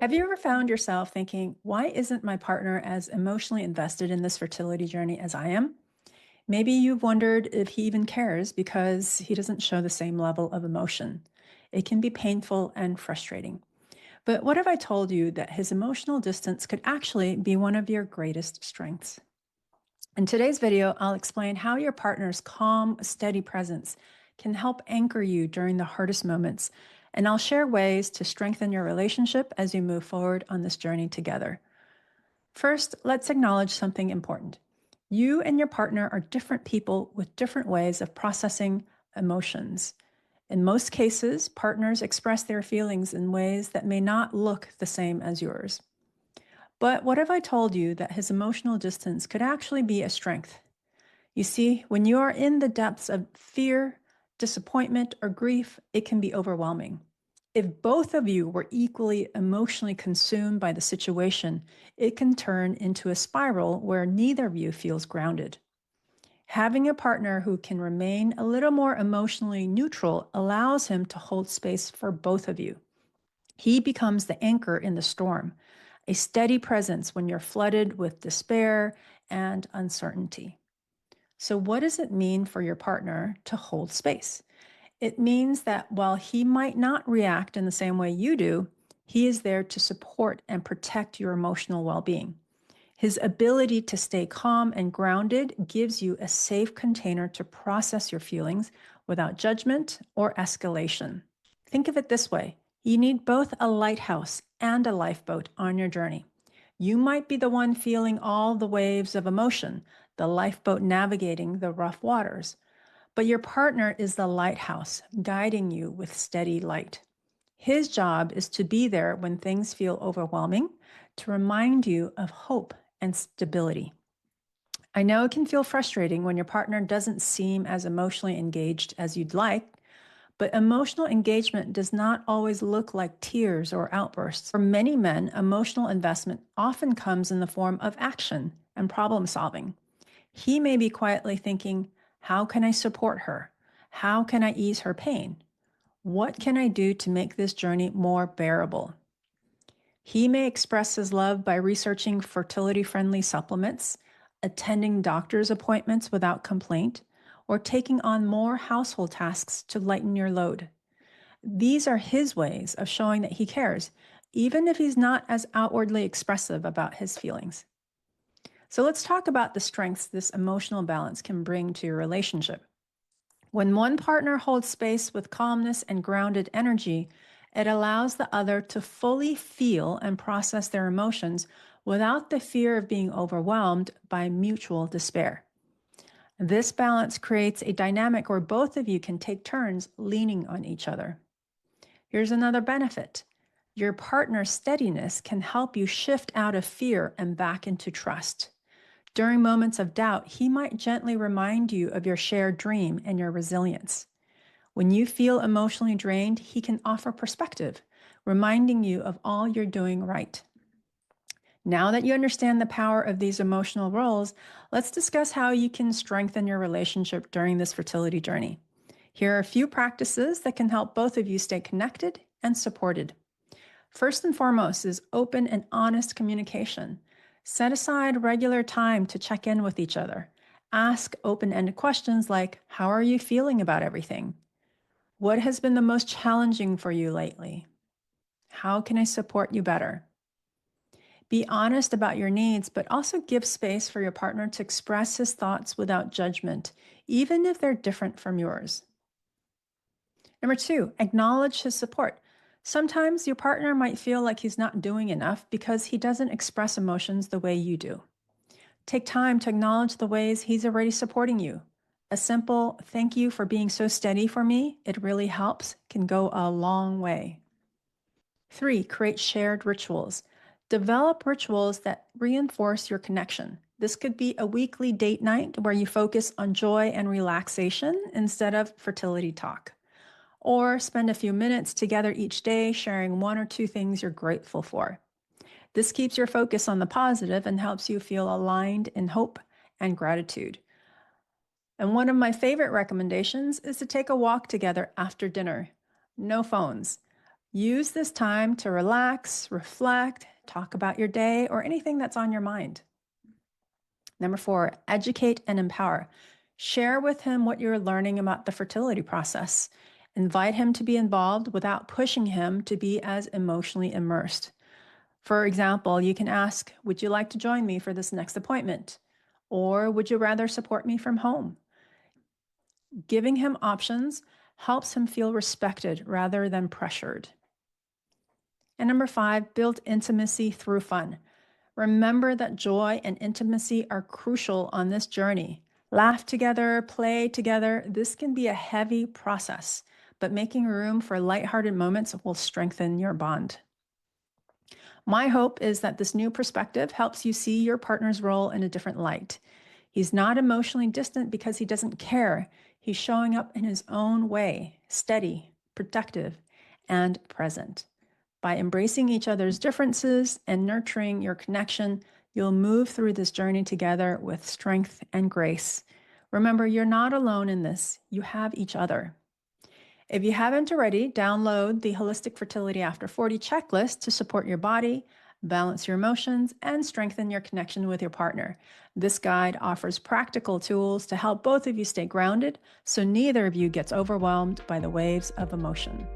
Have you ever found yourself thinking, why isn't my partner as emotionally invested in this fertility journey as I am? Maybe you've wondered if he even cares because he doesn't show the same level of emotion. It can be painful and frustrating. But what if I told you that his emotional distance could actually be one of your greatest strengths? In today's video, I'll explain how your partner's calm, steady presence can help anchor you during the hardest moments, and I'll share ways to strengthen your relationship as you move forward on this journey together. First, let's acknowledge something important. You and your partner are different people with different ways of processing emotions. In most cases, partners express their feelings in ways that may not look the same as yours. But what if I told you that his emotional distance could actually be a strength? You see, when you are in the depths of fear, disappointment, or grief, it can be overwhelming. If both of you were equally emotionally consumed by the situation, it can turn into a spiral where neither of you feels grounded. Having a partner who can remain a little more emotionally neutral allows him to hold space for both of you. He becomes the anchor in the storm, a steady presence when you're flooded with despair and uncertainty. So, what does it mean for your partner to hold space? It means that while he might not react in the same way you do, he is there to support and protect your emotional well being. His ability to stay calm and grounded gives you a safe container to process your feelings without judgment or escalation. Think of it this way: you need both a lighthouse and a lifeboat on your journey. You might be the one feeling all the waves of emotion, the lifeboat navigating the rough waters, but your partner is the lighthouse, guiding you with steady light. His job is to be there when things feel overwhelming, to remind you of hope and stability. I know it can feel frustrating when your partner doesn't seem as emotionally engaged as you'd like, but emotional engagement does not always look like tears or outbursts. For many men, emotional investment often comes in the form of action and problem solving. He may be quietly thinking, how can I support her? How can I ease her pain? What can I do to make this journey more bearable? He may express his love by researching fertility friendly supplements, attending doctor's appointments without complaint, or taking on more household tasks to lighten your load. These are his ways of showing that he cares, even if he's not as outwardly expressive about his feelings. So let's talk about the strengths this emotional balance can bring to your relationship. When one partner holds space with calmness and grounded energy, it allows the other to fully feel and process their emotions without the fear of being overwhelmed by mutual despair. This balance creates a dynamic where both of you can take turns leaning on each other. Here's another benefit. Your partner's steadiness can help you shift out of fear and back into trust. During moments of doubt, he might gently remind you of your shared dream and your resilience. When you feel emotionally drained, he can offer perspective, reminding you of all you're doing right. Now that you understand the power of these emotional roles, let's discuss how you can strengthen your relationship during this fertility journey. Here are a few practices that can help both of you stay connected and supported. First and foremost is open and honest communication. Set aside regular time to check in with each other. Ask open-ended questions like, how are you feeling about everything? What has been the most challenging for you lately? How can I support you better? Be honest about your needs, but also give space for your partner to express his thoughts without judgment, even if they're different from yours. Number two, acknowledge his support. Sometimes your partner might feel like he's not doing enough because he doesn't express emotions the way you do. Take time to acknowledge the ways he's already supporting you. A simple thank you for being so steady for me, it really helps, can go a long way. Three, create shared rituals. Develop rituals that reinforce your connection. This could be a weekly date night where you focus on joy and relaxation instead of fertility talk. Or spend a few minutes together each day sharing one or two things you're grateful for. This keeps your focus on the positive and helps you feel aligned in hope and gratitude. And one of my favorite recommendations is to take a walk together after dinner. No phones. Use this time to relax, reflect, talk about your day, or anything that's on your mind. Number 4, educate and empower. Share with him what you're learning about the fertility process. Invite him to be involved without pushing him to be as emotionally immersed. For example, you can ask, would you like to join me for this next appointment? Or would you rather support me from home? Giving him options helps him feel respected rather than pressured. And number 5, build intimacy through fun. Remember that joy and intimacy are crucial on this journey. Laugh together, play together. This can be a heavy process, but making room for lighthearted moments will strengthen your bond. My hope is that this new perspective helps you see your partner's role in a different light. He's not emotionally distant because he doesn't care. He's showing up in his own way, steady, protective, and present. By embracing each other's differences and nurturing your connection, you'll move through this journey together with strength and grace. Remember, you're not alone in this. You have each other. If you haven't already, download the Holistic Fertility After 40 checklist to support your body, balance your emotions, and strengthen your connection with your partner. This guide offers practical tools to help both of you stay grounded so neither of you gets overwhelmed by the waves of emotion.